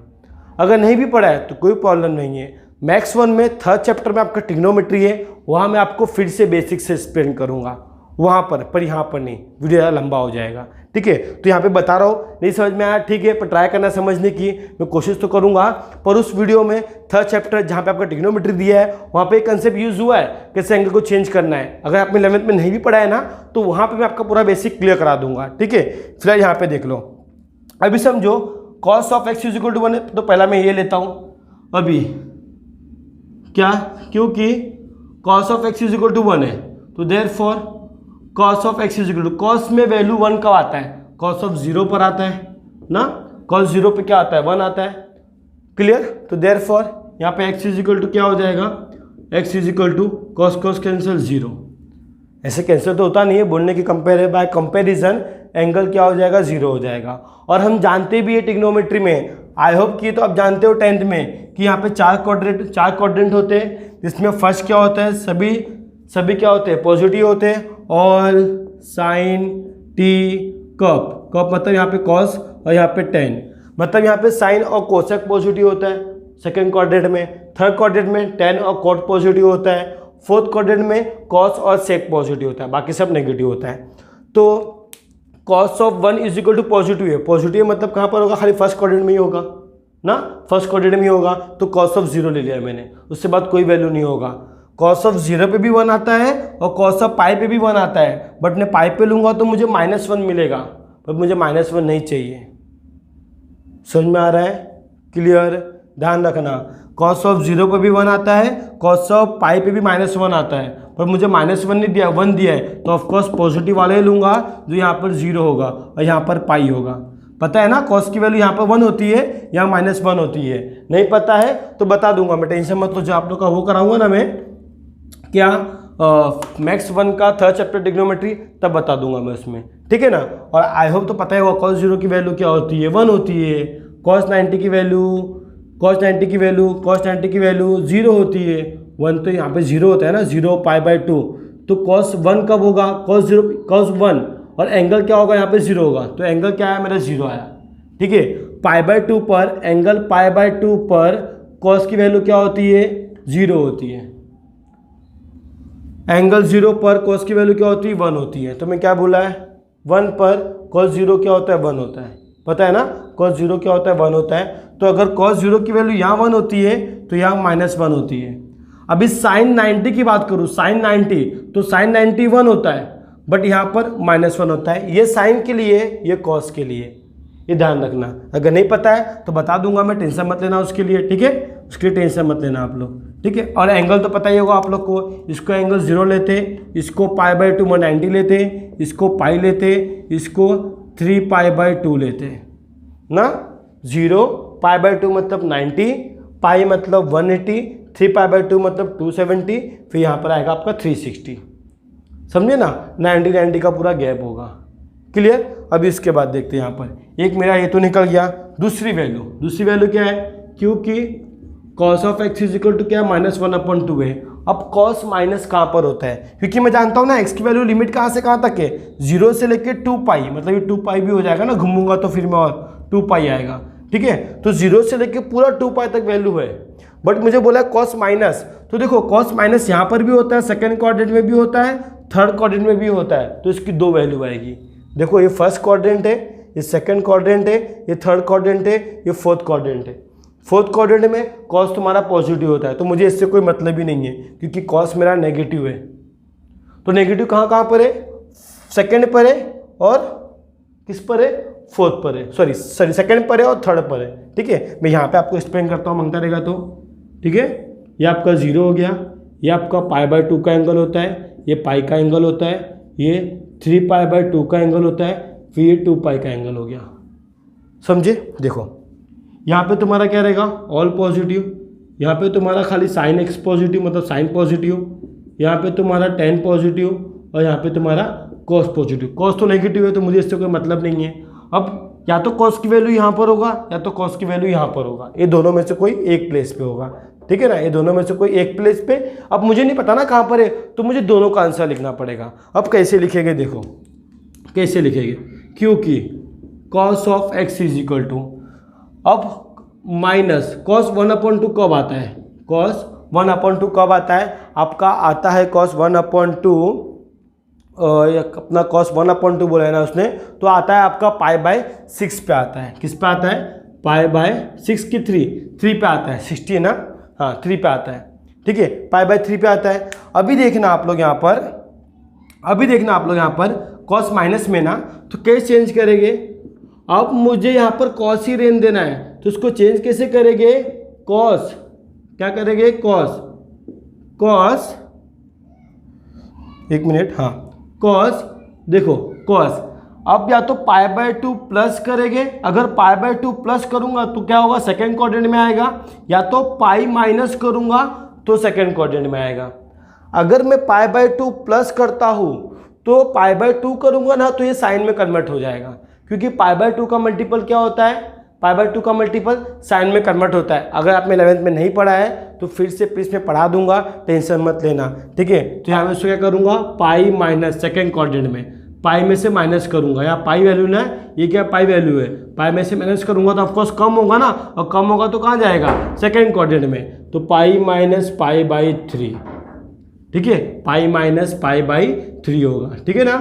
अगर नहीं भी पढ़ा है तो कोई प्रॉब्लम नहीं है, मैथ्स 1 में 3rd चैप्टर में आपका ट्रिग्नोमेट्री है, वहाँ मैं आपको फिर से बेसिक से एक्सप्लेन करूँगा वहाँ पर यहाँ पर नहीं, वीडियो ज़्यादा लंबा हो जाएगा, ठीक है। तो यहाँ पे बता रहा हूँ, नहीं समझ में आया ठीक है, पर ट्राई करना समझने की मैं कोशिश तो करूँगा। पर उस वीडियो में 3rd चैप्टर जहाँ पे आपका ट्रिग्नोमेट्री दिया है वहाँ पे एक कंसेप्ट यूज़ हुआ है कैसे एंगल को चेंज करना है। अगर आपने 11th में नहीं भी पढ़ा है ना तो वहाँ पर मैं आपका पूरा बेसिक क्लियर करा दूंगा, ठीक है। फिलहाल यहाँ पे देख लो, अभी समझो cos of x is equal to 1 है, तो पहला मैं ये लेता हूँ अभी क्या, क्योंकि cos of x is equal to 1 है, तो therefore cos of x is equal to, cos में वैल्यू 1 कब आता है? cos ऑफ 0 पर आता है ना, cos 0 पे क्या आता है? 1 आता है। क्लियर? तो देयरफॉर यहाँ पे x इज इक्वल टू क्या हो जाएगा? x is equal to cos cancel 0, ऐसे कैंसिल तो होता नहीं है, बोलने की बाय कंपेरिजन एंगल क्या हो जाएगा? 0 हो जाएगा। और हम जानते भी है ट्रिग्नोमेट्री में, आई होप कि तो आप जानते हो 10th में कि यहाँ पे 4 क्वाड्रेंट होते हैं, जिसमें फर्स्ट क्या होता है? सभी क्या होते हैं? पॉजिटिव होते हैं, ऑल साइन टी कप मतलब यहाँ पे कॉस और यहाँ पे टेन, मतलब यहाँ पे साइन और कोसेक पॉजिटिव होता है सेकंड क्वाड्रेंट में, थर्ड क्वाड्रेंट में टेन और कॉट पॉजिटिव होता है, फोर्थ क्वाड्रेंट में कॉस और सेक पॉजिटिव होता है, बाकी सब नेगेटिव होता है। तो cos of 1 is equal to positive है, पॉजिटिव मतलब कहाँ पर होगा? खाली फर्स्ट क्वाड्रेंट में ही होगा ना, फर्स्ट क्वाड्रेंट में ही होगा, तो कॉस ऑफ 0 ले लिया मैंने, उससे बाद कोई वैल्यू नहीं होगा। कॉस ऑफ 0 पे भी 1 आता है और कॉस ऑफ पाई पे भी 1 आता है, बट मैं पाई पे लूँगा तो मुझे -1 मिलेगा, पर मुझे -1 नहीं चाहिए। समझ में आ रहा है? क्लियर? ध्यान रखना, कॉस ऑफ 0 पे भी 1 आता है, कॉस ऑफ पाई पे भी -1 आता है, पर मुझे -1 नहीं दिया, 1 दिया है, तो ऑफकोर्स पॉजिटिव वाले ही लूँगा जो यहाँ पर 0 होगा और यहाँ पर पाई होगा। पता है ना, कॉस की वैल्यू यहाँ पर 1 होती है, यहाँ -1 होती है। नहीं पता है तो बता दूंगा मैं, टेंशन मत लो। जो आप लोग का वो कराऊंगा ना मैं, क्या मैक्स 1 का 3rd चैप्टर ट्रिग्नोमेट्री, तब बता दूंगा मैं उसमें, ठीक है ना। और आई होप तो पता है वो कॉस 0 की वैल्यू क्या होती है, 1 होती है। कॉस 90 की वैल्यू, कॉस 90 की वैल्यू, कॉस 90 की वैल्यू 0 होती है। 1 तो यहाँ पे 0 होता है ना, 0 π/2, तो कॉस 1 कब होगा, कॉस 0, कॉस 1, और एंगल क्या होगा यहाँ पे 0 होगा, तो एंगल क्या आया मेरा 0 आया, ठीक है। π/2 पर, एंगल π/2 पर कॉस की वैल्यू क्या होती है, 0 होती है। एंगल 0 पर कॉस की वैल्यू क्या होती है, 1 होती है। तो मैं क्या बोला है, 1 पर कॉस 0 क्या होता है, 1 होता है। पता है ना, कॉस 0 क्या होता है, 1 होता है। तो अगर कॉस 0 की वैल्यू यहाँ 1 होती है तो यहाँ -1 होती है। अभी साइन 90 की बात करूँ, साइन 90, तो साइन 90 1 होता है, बट यहाँ पर -1 होता है। ये साइन के लिए, ये कॉस के लिए, ये ध्यान रखना। अगर नहीं पता है तो बता दूंगा मैं, टेंशन मत लेना उसके लिए, ठीक है। उसके लिए टेंशन मत लेना आप लोग, ठीक है। और एंगल तो पता ही होगा आप लोग को, इसको एंगल 0 लेते, इसको π/2 में 90 लेते, इसको पाई लेते, इसको 3π/2 लेते ना। 0 π/2 मतलब 90, पाई मतलब 180, 3π/2 मतलब 270, फिर यहाँ पर आएगा आपका 360। समझे ना, 90 का पूरा गैप होगा। क्लियर? अभी इसके बाद देखते हैं यहाँ पर, एक मेरा ये तो निकल गया। दूसरी वैल्यू क्या है, क्योंकि cos of x is equal to क्या, -1/2 है। अब cos माइनस कहाँ पर होता है, क्योंकि मैं जानता हूँ ना x की वैल्यू लिमिट कहाँ से कहाँ तक है, 0 से लेके 2π, मतलब ये 2π भी हो जाएगा ना, घूमूंगा तो फिर मैं और 2π आएगा, ठीक है। तो 0 से लेके पूरा 2π तक वैल्यू है, बट मुझे बोला cos माइनस, तो देखो cos माइनस यहाँ पर भी होता है, सेकंड क्वाड्रेंट में भी होता है, थर्ड क्वाड्रेंट में भी होता है, तो इसकी 2 वैल्यू आएगी। देखो ये फर्स्ट क्वाड्रेंट है, ये सेकंड क्वाड्रेंट है, ये थर्ड क्वाड्रेंट है, ये फोर्थ क्वाड्रेंट है। फोर्थ क्वाड्रेंट में कॉस तुम्हारा पॉजिटिव होता है, तो मुझे इससे कोई मतलब ही नहीं है, क्योंकि कॉस मेरा नेगेटिव है। तो नेगेटिव कहाँ पर है, सेकंड पर है और किस पर है, फोर्थ पर है, सॉरी सेकंड पर है और थर्ड पर है, ठीक है। मैं यहाँ पे आपको एक्सप्लेन करता हूँ, मांगता रहेगा तो, ठीक है। ये आपका 0 हो गया, ये आपका π/2 का एंगल होता है, ये पाई का एंगल होता है, ये 3π/2 का एंगल होता है, फिर ये 2π का एंगल हो गया। समझे? देखो यहाँ पे तुम्हारा क्या रहेगा, ऑल पॉजिटिव, यहाँ पे तुम्हारा खाली साइन x पॉजिटिव, मतलब साइन पॉजिटिव, यहाँ पे तुम्हारा tan पॉजिटिव, और यहाँ पे तुम्हारा cos पॉजिटिव। cos तो नेगेटिव है, तो मुझे इससे कोई मतलब नहीं है। अब या तो cos की वैल्यू यहाँ पर होगा, या तो cos की वैल्यू यहाँ पर होगा, ये दोनों में से कोई एक प्लेस पे होगा, ठीक है ना। ये दोनों में से कोई एक प्लेस पे, अब मुझे नहीं पता ना कहाँ पर है, तो मुझे दोनों का आंसर लिखना पड़ेगा। अब कैसे लिखेंगे, देखो कैसे लिखेंगे, क्योंकि cos of x is equal to, अब माइनस cos 1/2 कब आता है, cos 1/2 कब आता है आपका, आता है cos 1/2, अपना cos 1/2 बोला है ना उसने, तो आता है आपका π/6 पे आता है। किस पे आता है, π/6 की 3 पे आता है, 60 है ना, हाँ 3 पे आता है, ठीक है, π/3 पे आता है। अभी देखना आप लोग यहाँ पर, cos माइनस में ना, तो कैसे चेंज करेंगे, अब मुझे यहाँ पर cos ही रहने देना है, तो इसको चेंज कैसे करेंगे, cos, क्या करेंगे, cos, एक मिनट, हाँ cos, देखो cos, अब या तो π/2 प्लस करेंगे, अगर π/2 प्लस करूंगा तो क्या होगा, सेकेंड क्वाड्रेंट में आएगा, या तो पाई माइनस करूंगा तो सेकेंड क्वाड्रेंट में आएगा। अगर मैं π/2 प्लस करता हूँ तो π/2 करूंगा ना, तो ये साइन में कन्वर्ट हो जाएगा, क्योंकि π/2 का मल्टीपल क्या होता है, π/2 का मल्टीपल साइन में कन्वर्ट होता है। अगर आपने 11th में नहीं पढ़ा है तो फिर से प्लीज में पढ़ा दूंगा, टेंशन मत लेना, ठीक है। तो यहाँ मैं उसको क्या करूँगा, पाई माइनस, सेकेंड क्वाड्रेंट में पाई में से माइनस करूँगा, यहाँ पाई वैल्यू ना, ये क्या पाई वैल्यू है, पाई में से माइनस करूँगा तो ऑफकोर्स कम होगा ना, और कम होगा तो कहाँ जाएगा, सेकेंड क्वाड्रेंट में, तो पाई माइनस π/3, ठीक है, पाई माइनस π/3 होगा, ठीक है ना।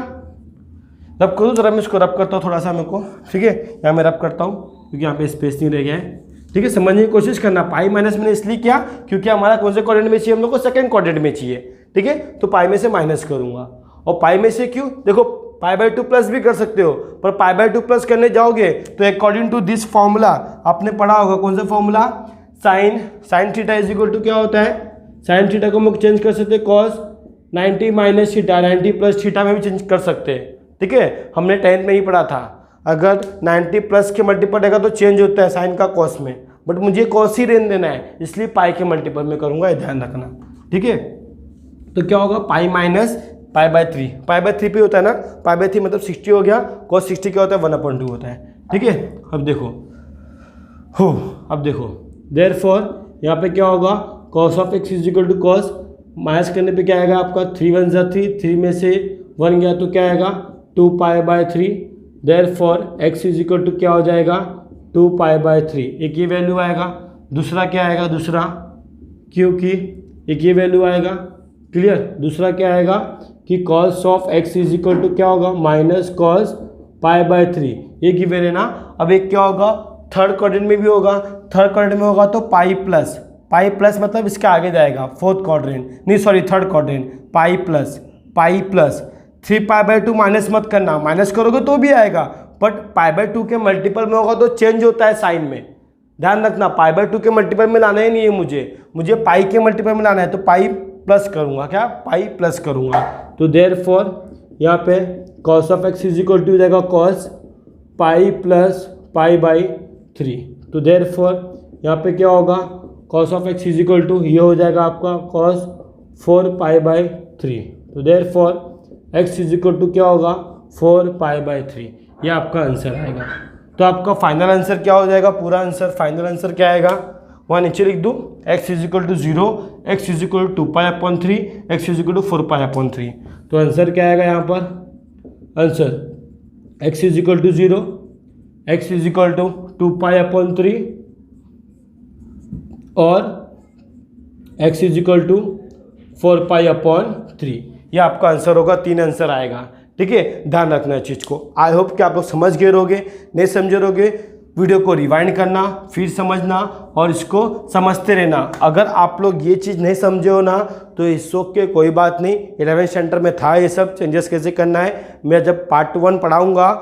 रब करूँ जरा, मैं इसको रब करता हूँ थोड़ा सा मेरे को, ठीक है, यहाँ मैं रब करता हूँ क्योंकि यहाँ पे स्पेस नहीं रह गया है, ठीक है, समझने की कोशिश करना। पाई माइनस मैंने इसलिए किया क्योंकि हमारा कौन से क्वाड्रेंट में चाहिए, हम लोग को सेकंड क्वाड्रेंट में चाहिए। ठीक है, तो पाई में से माइनस करूंगा। और पाई में से क्यों, देखो पाई बाय 2 प्लस भी कर सकते हो, पर पाई बाय 2 प्लस करने जाओगे तो अकॉर्डिंग टू दिस फॉर्मूला आपने पढ़ा होगा, कौन सा formula, sine theta is equal to क्या होता है, साइन थीटा को हम लोग चेंज कर सकते हैं cos 90 minus theta, 90 plus theta में भी चेंज कर सकते हैं। ठीक है, हमने 10th में ही पढ़ा था, अगर 90 प्लस के मल्टीपल रहेगा तो चेंज होता है साइन का कॉस में, बट मुझे कॉस ही रेन देना है, इसलिए पाई के मल्टीपल में करूंगा, ये ध्यान रखना। ठीक है, तो क्या होगा, pi minus pi by 3, pi by 3 पे होता है ना, पाई बाय 3 मतलब 60 हो गया, कॉस 60 क्या होता है 1/2 होता है। ठीक है, अब देखो देयरफॉर यहाँ पे क्या होगा, cos of x is equal to cos, minus करने पे क्या आएगा आपका 3 1 जा 3, 3 में से 1 गया तो क्या आएगा 2 pi by 3, therefore x is equal to क्या हो जाएगा 2 पाई बाय 3, एक ये वैल्यू आएगा। दूसरा क्या आएगा, दूसरा क्योंकि एक ये वैल्यू आएगा, क्लियर। दूसरा क्या आएगा कि cos of x is equal to क्या होगा माइनस कॉस पाई बाय 3, ये गिवन है ना। अब एक क्या होगा, थर्ड क्वाड्रेंट में भी होगा, थर्ड क्वाड्रेंट में होगा तो पाई प्लस मतलब इसके आगे जाएगा फोर्थ क्वाड्रेंट, नहीं sorry third quadrant, pi plus 3 pi by 2 minus मत करना, माइनस करोगे तो भी आएगा, बट पाई बाय 2 के मल्टीपल में होगा तो चेंज होता है साइन में, ध्यान रखना। पाई बाय 2 के मल्टीपल में लाना ही नहीं है मुझे पाई के मल्टीपल में लाना है, तो पाई प्लस करूंगा, क्या पाई प्लस करूंगा। तो देयरफॉर यहाँ पे cos of x is equal to हो जाएगा cos pi plus pi by 3, तो देयरफॉर यहाँ पे क्या होगा, cos of x is equal to ये हो जाएगा आपका कॉस 4 पाई बाई 3, तो therefore x is equal to क्या होगा 4 पाई बाई 3, ये आपका आंसर आएगा। तो आपका फाइनल आंसर क्या हो जाएगा, पूरा आंसर फाइनल आंसर क्या आएगा, वहाँ नीचे लिख दूँ x is equal to 0, x is equal to 2 pi upon 3, x is equal to 4 pi upon 3। तो आंसर क्या आएगा यहाँ पर, answer x is equal to 0, x is equal to 2 pi upon 3 और x is equal to 4 pi upon 3, ये आपका answer होगा, 3 answer आएगा। ठीक है, ध्यान रखना है चीज़ को। आई होप कि आप लोग समझ गए रहोगे, नहीं समझे रहोगे वीडियो को रिवाइंड करना, फिर समझना और इसको समझते रहना। अगर आप लोग ये चीज़ नहीं समझे हो ना तो इस शौक के कोई बात नहीं, 11th स्टैंडर्ड में था ये सब चेंजेस कैसे करना है। मैं जब पार्ट 1 पढ़ाऊंगा,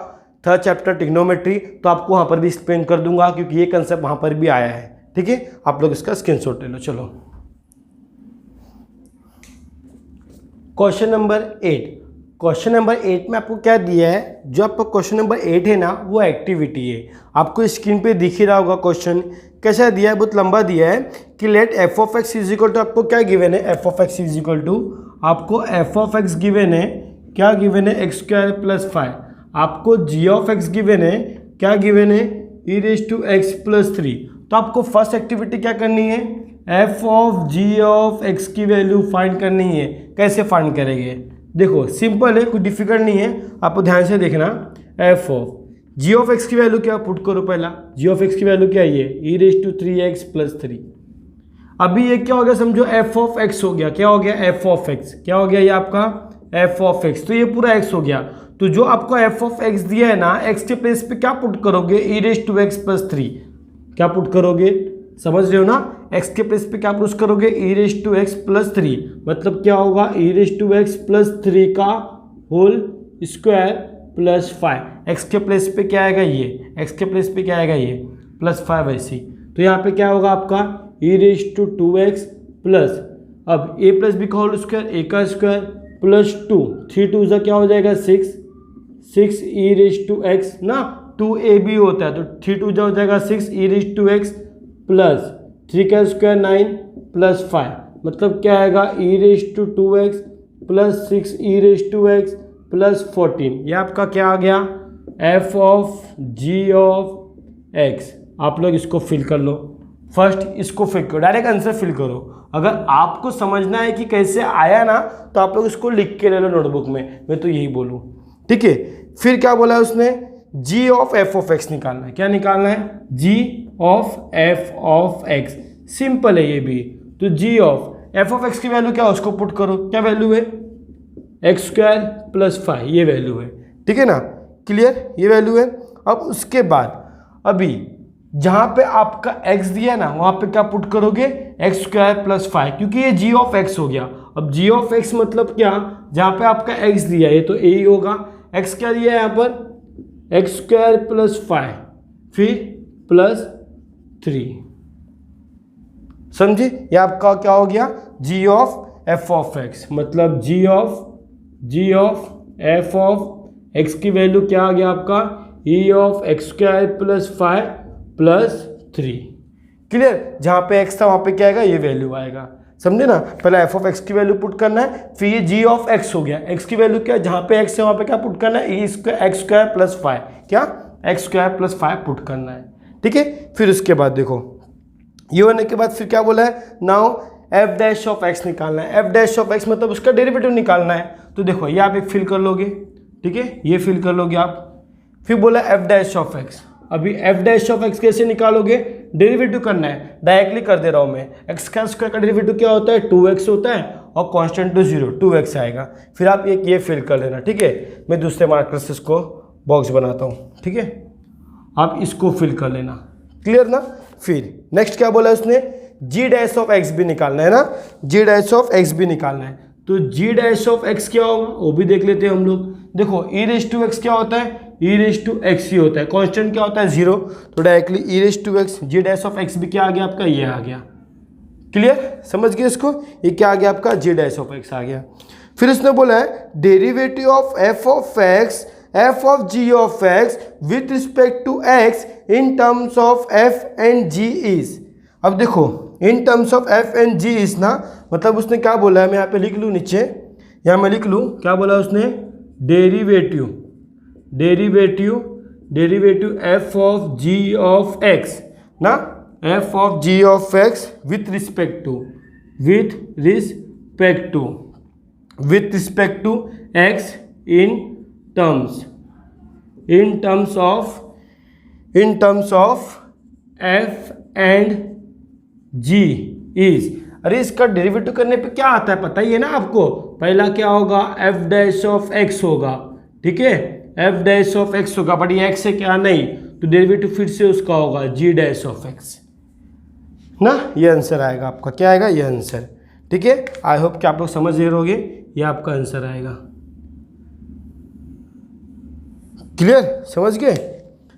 थर्ड चैप्टर ट्रिग्नोमेट्री, तो आपको वहाँ पर भी एक्सप्लेन कर दूंगा, क्योंकि ये कंसेप्ट वहाँ पर भी आया है। ठीक है, आप लोग इसका स्क्रीनशॉट ले लो। चलो क्वेश्चन नंबर 8, क्वेश्चन नंबर 8 में आपको क्या दिया है, जो आपका क्वेश्चन नंबर 8 है ना वो एक्टिविटी है। आपको स्क्रीन पे दिख ही रहा होगा क्वेश्चन कैसा दिया है, बहुत लंबा दिया है कि let f of x is equal to, आपको क्या गिवन है, f of x is equal to, आपको एफ ऑफ एक्स गिवन है, क्या गिवन है एक्स स्क्वायर प्लस 5, आपको जी ऑफ एक्स गिवन है, क्या गिवन है e raise to x plus 3। तो आपको फर्स्ट एक्टिविटी क्या करनी है, f of g of x की वैल्यू फाइंड करनी है। कैसे फाइंड करेंगे, देखो सिंपल है, कुछ डिफिकल्ट नहीं है, आपको ध्यान से देखना। F of g of x की वैल्यू क्या पुट करो, पहला जी ऑफ एक्स की वैल्यू क्या है, e raise to 3x plus 3। अभी ये क्या हो गया, समझो एफ ऑफ एक्स हो गया, क्या हो गया एफ ऑफ एक्स, क्या हो गया ये आपका एफ ऑफ एक्स, तो ये पूरा एक्स हो गया। तो जो आपको एफ ऑफ एक्स दिया है ना, एक्स के प्लेस पे क्या पुट करोगे, ई रेज टू एक्स प्लस 3, क्या पुट करोगे, समझ रहे हो ना, एक्स के प्लेस पे क्या पुट करोगे, ई रेज टू एक्स प्लस 3, मतलब क्या होगा ई रेज टू एक्स प्लस 3 का होल स्क्वायर प्लस 5, एक्स के प्लेस पे क्या आएगा ये, एक्स के प्लेस पे क्या आएगा ये प्लस 5 ऐसे। तो यहाँ पे क्या होगा आपका ई रेज टू 2x प्लस, अब ए प्लस बी का होल स्क्वायर, ए का स्क्वायर प्लस 2, 3 2 जा क्या हो जाएगा 6 ई रेज टू एक्स ना, 2ab होता है तो 3 2 जा हो जाएगा 6 e raise to x plus 3 का स्क्वायर 9 प्लस 5, मतलब क्या आएगा e raise to 2x plus 6 e raise to x plus 14। ये आपका क्या आ गया, f of g of x. आप लोग इसको फिल कर लो, फर्स्ट इसको फिल करो, डायरेक्ट आंसर फिल करो। अगर आपको समझना है कि कैसे आया ना तो आप लोग इसको लिख के ले लो नोटबुक में, मैं तो यही बोलूँ। ठीक है, फिर क्या बोला है उसने, g of f of x निकालना है। क्या निकालना है, g of f of x, simple है ये भी। तो g of f of x की वैल्यू क्या है उसको पुट करो, क्या वैल्यू है एक्स स्क्वायर प्लस 5, ये वैल्यू है। ठीक है ना, क्लियर, ये वैल्यू है। अब उसके बाद अभी जहां पे आपका x दिया है ना वहां पे क्या पुट करोगे, एक्स स्क्वायर प्लस 5, क्योंकि ये g ऑफ x हो गया। अब g ऑफ x मतलब क्या, जहां पे आपका x दिया है ये तो a ही होगा, x क्या दिया है यहाँ पर, एक्स स्क्वायर प्लस 5 फिर प्लस 3, समझे। ये आपका क्या हो गया, g of f of x, मतलब g of f of x की वैल्यू क्या आ गया आपका, e of x square plus 5 plus 3। Clear, जहां पे x था वहां पे क्या आएगा, ये वैल्यू आएगा, समझे ना। पहले f ऑफ x की वैल्यू पुट करना है, फिर ये g ऑफ x हो गया, x की वैल्यू क्या है, जहां पे x है वहां पे क्या पुट करना है, एक्स स्क्वायर प्लस 5, क्या एक्स स्क्वायर प्लस 5 पुट करना है, ठीक है। फिर उसके बाद देखो ये होने के बाद फिर क्या बोला है, now f dash of x निकालना है। f डैश ऑफ x मतलब उसका डेरिवेटिव निकालना है। तो देखो ये आप एक फिल कर लोगे, ठीक है, ये फिल कर लोगे आप। फिर बोला f डैश ऑफ x, अभी f डैश ऑफ x कैसे निकालोगे, डेरिवेटिव करना है, डायरेक्टली कर दे रहा हूँ मैं। x का स्क्वायर का डेरिवेटिव क्या होता है, 2x होता है, और कांस्टेंट टू 0 2x आएगा। फिर आप एक ये फिल कर लेना, ठीक है। मैं दूसरे मार्कर से इसको बॉक्स बनाता हूँ, ठीक है, आप इसको फिल कर लेना, क्लियर ना। फिर नेक्स्ट क्या बोला उसने, g डैश ऑफ x भी निकालना है ना, g डैश ऑफ x भी निकालना है। तो g डैश ऑफ x क्या होगा वो भी देख लेते हैं हम लोग। देखो e रेज टू x क्या होता है, e रेज टू x ही होता है, कांस्टेंट क्या होता है 0, तो directly e raise to x, g dash of x भी क्या आ गया आपका, ये आ गया। क्लियर, समझ गए इसको, ये क्या आ गया आपका, g डैश ऑफ x आ गया। फिर उसने बोला है derivative of f of x f of g of x with respect to x in terms of f and g is. अब देखो in terms of f and g is ना, मतलब उसने क्या बोला है, मैं यहाँ पे लिख लूँ नीचे, यहाँ मैं लिख लूँ क्या बोला उसने, derivative f of g of x ना, f of g of x with respect to x in terms of f and g is। अरे इसका डेरिवेटिव करने पे क्या आता है पता ही है ना आपको, पहला क्या होगा, f डैश ऑफ x होगा, ठीक है, f डैश ऑफ x होगा, बट ये x है क्या, नहीं, तो डेरिवेटिव फिर से उसका होगा g डैश ऑफ x ना। ये आंसर आएगा आपका, क्या आएगा, ये आंसर, ठीक है। आई होप कि आप लोग समझ रहे होगे, ये आपका आंसर आएगा। क्लियर, समझ गए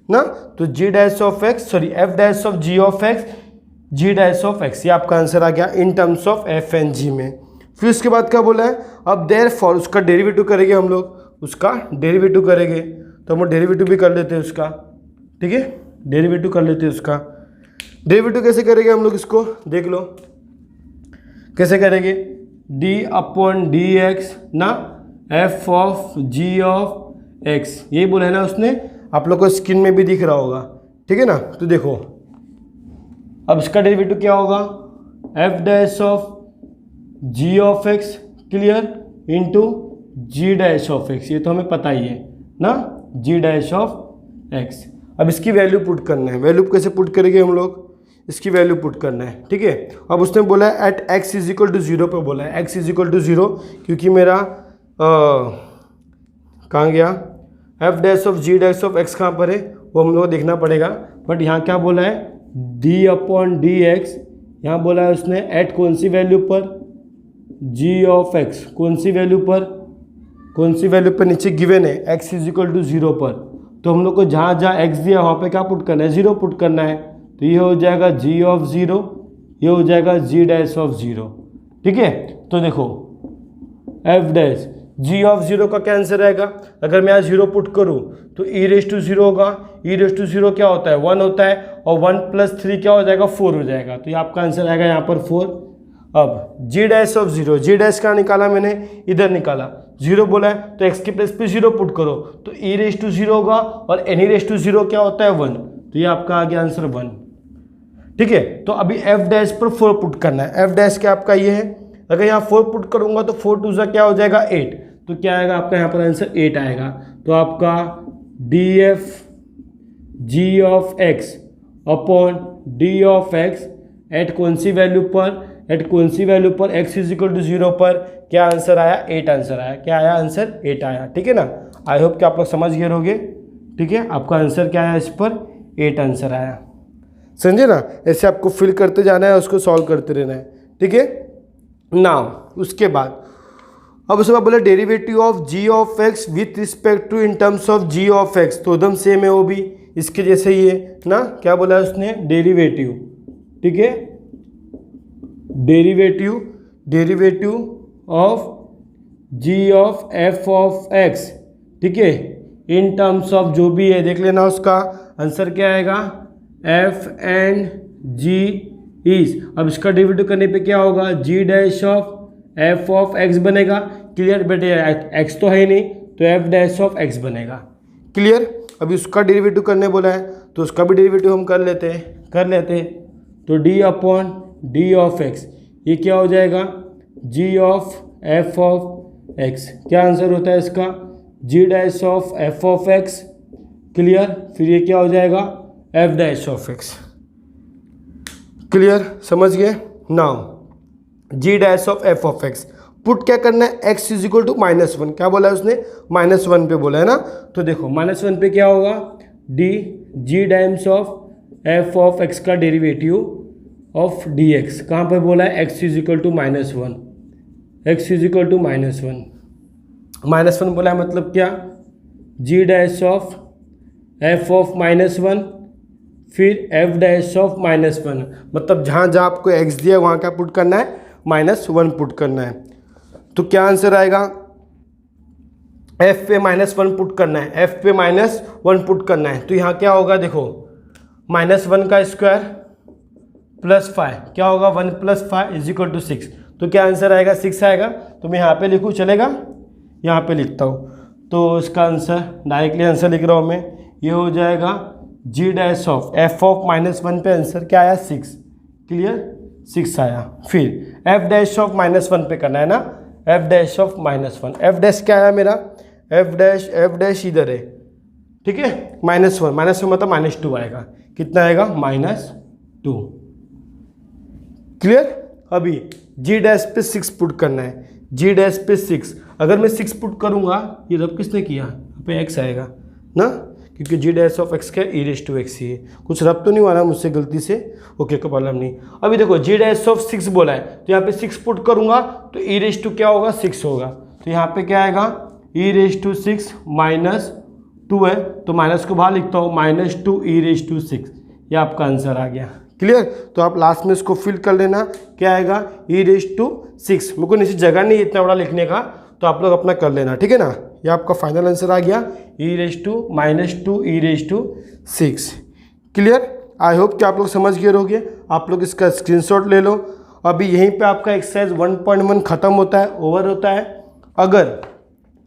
ना। तो g dash of x, sorry f dash of g of x, g dash of x, ये आपका आंसर आ गया इन terms of f and g में। फिर उसके बाद क्या बोला है, अब देयरफॉर उसका डेरिवेटिव करेंगे हम लोग, उसका डेरिवेटिव करेंगे, तो हम डेरिवेटिव भी कर लेते हैं उसका, ठीक है, डेरिवेटिव कर लेते हैं उसका। डेरिवेटिव कैसे करेंगे हम लोग, इसको देख लो कैसे करेंगे, d अपॉन डी एक्स ना, f of g of x, यही बोला है ना उसने, आप लोग को स्क्रीन में भी दिख रहा होगा, ठीक है ना। तो देखो अब इसका डेरिवेटिव क्या होगा, f dash of g of x, clear, into g dash of x, ये तो हमें पता ही है ना, g डैश ऑफ x। अब इसकी वैल्यू पुट करना है, वैल्यू कैसे पुट करेंगे हम लोग, इसकी वैल्यू पुट करना है, ठीक है। अब उसने बोला है at x is equal to 0 पे बोला है, x इज इक्वल टू 0, क्योंकि मेरा कहाँ गया, f dash of g dash of x कहाँ पर है वो हम लोग को देखना पड़ेगा, बट यहाँ क्या बोला है, d अपॉन डी एक्स, यहाँ बोला है उसने एट कौन सी वैल्यू पर, g ऑफ x, कौन सी वैल्यू पर नीचे गिवन है x इज इक्वल टू 0 पर, तो हम लोग को जहाँ जहाँ x दिया वहाँ पे क्या पुट करना है, 0 पुट करना है, तो ये हो जाएगा g ऑफ 0, ये हो जाएगा g डैश ऑफ 0, ठीक है। तो देखो f डैश g ऑफ 0 का क्या आंसर आएगा, अगर मैं यहाँ 0 पुट करूँ तो e रेज टू 0 होगा, e रेज टू 0 क्या होता है 1 होता है, और 1 प्लस 3 क्या हो जाएगा 4 हो जाएगा, तो ये आपका आंसर आएगा यहाँ पर 4। अब g dash of 0, g dash का निकाला मैंने, इधर निकाला, 0 बोला है तो x की प्लेस पे 0 पुट करो, तो e रेज टू 0 होगा, और n रेज टू 0 क्या होता है 1, तो ये आपका आ गया आंसर 1, ठीक है। तो अभी f डैश पर 4 पुट करना है, f डैश क्या आपका ये है, अगर यहाँ 4 पुट करूँगा तो 4 टू क्या हो जाएगा 8, तो क्या आएगा आपका यहाँ पर आंसर 8 आएगा। तो आपका d f g of x upon d of x at कौन सी वैल्यू पर, x इज इक्वल टू 0 पर क्या आंसर आया, 8 आंसर आया, क्या आया आंसर 8 आया, ठीक है ना। आई होप कि आप लोग समझ गए होंगे, ठीक है, आपका आंसर क्या आया इस पर 8 आंसर आया। समझे ना, ऐसे आपको फिल करते जाना है, उसको सॉल्व करते रहना है, ठीक है। नाउ उसके बाद अब उसके बाद बोला derivative of g of x with respect to in terms of g of x, तो एकदम सेम है वो भी, इसके जैसे ही है ना। क्या बोला है उसने, डेरिवेटिव, ठीक है, derivative of g of f of x, ठीक है, इन टर्म्स ऑफ जो भी है देख लेना, उसका आंसर क्या आएगा, एफ एंड जी इज। अब इसका डेरिवेटिव करने पे क्या होगा, g dash of f of x बनेगा। क्लियर बेटे, एक्स तो है ही नहीं, तो एफ डैश ऑफ एक्स बनेगा। क्लियर। अभी उसका डेरिवेटिव करने बोला है तो उसका भी डेरिवेटिव हम कर लेते हैं। तो d upon d of x, ये क्या हो जाएगा, g of f of x. क्या आंसर होता है इसका, g dash of f of x. Clear. फिर ये क्या हो जाएगा, f dash of x. Clear, समझ गए। Now g dash of f of x put क्या करना है, x इज इक्वल टू -1। क्या बोला है उसने, -1 पे बोला है ना। तो देखो -1 पे क्या होगा, d g dash of f of x का डेरिवेटिव ऑफ डी एक्स। कहाँ पर बोला है, x is equal to -1, x is equal to -1 बोला है, मतलब क्या, g dash of f of -1 फिर एफ डैश ऑफ -1, मतलब जहाँ जहाँ आपको x दिया वहाँ क्या पुट करना है, -1 पुट करना है। तो क्या आंसर आएगा, f पे -1 पुट करना है, f पे -1 पुट करना है। तो यहाँ क्या होगा, देखो -1 का स्क्वायर प्लस 5, क्या होगा 1 + 5 = 6। तो क्या आंसर आएगा, 6 आएगा। तो मैं यहाँ पे लिखूँ, चलेगा, यहाँ पे लिखता हूँ। तो इसका आंसर डायरेक्टली आंसर लिख रहा हूँ मैं, ये हो जाएगा जी डैश ऑफ एफ ऑफ -1 पे आंसर क्या आया, 6। क्लियर, 6 आया। फिर एफ डैश ऑफ -1 पे करना है ना, F dash of -1, F dash क्या आया मेरा, एफ डैश इधर है, ठीक है, -1 मतलब -2 आएगा। कितना आएगा, -2। क्लियर। अभी जी डैश पे 6 पुट करना है, जी डैश पे 6। अगर मैं 6 पुट करूंगा, ये रब किसने किया, यहाँ पे x आएगा ना, क्योंकि जी डैश ऑफ एक्स क्या e⁻x ही है। कुछ रब तो नहीं हुआ ना मुझसे गलती से, ओके कोई प्रॉब्लम नहीं। अभी देखो जी डैश ऑफ 6 बोला है, तो यहाँ पे 6 पुट करूंगा तो e⁻ क्या होगा, 6 होगा। तो यहाँ पे क्या आएगा, e⁻6 -2 है, तो माइनस को बाहर लिखता हूँ, -2 e⁻6, ये आपका आंसर आ गया। क्लियर। तो आप लास्ट में इसको फिल कर लेना, क्या आएगा, e⁻6। मेरे को नीचे जगह नहीं इतना बड़ा लिखने का, तो आप लोग अपना कर लेना, ठीक है ना। ये आपका फाइनल आंसर आ गया, e⁻2 e⁻6। Clear. I hope कि आप लोग समझ गए होंगे। आप लोग इसका स्क्रीनशॉट ले लो। अभी यहीं पे आपका एक्सरसाइज 1.1 खत्म होता है, ओवर होता है। अगर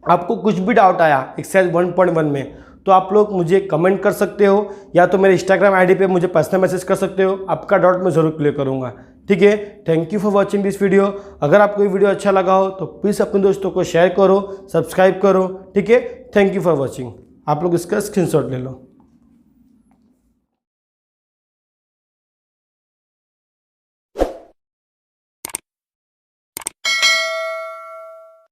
आपको कुछ भी डाउट आया एक्सरसाइज 1.1 में, तो आप लोग मुझे कमेंट कर सकते हो, या तो मेरे इंस्टाग्राम आईडी पे मुझे पर्सनल मैसेज कर सकते हो। आपका डाउट मैं ज़रूर क्लियर करूँगा, ठीक है। Thank you for watching this video. अगर आपको ये वीडियो अच्छा लगा हो तो प्लीज़ अपने दोस्तों को शेयर करो, सब्सक्राइब करो, ठीक है। Thank you for watching. आप लोग इसका स्क्रीनशॉट ले लो।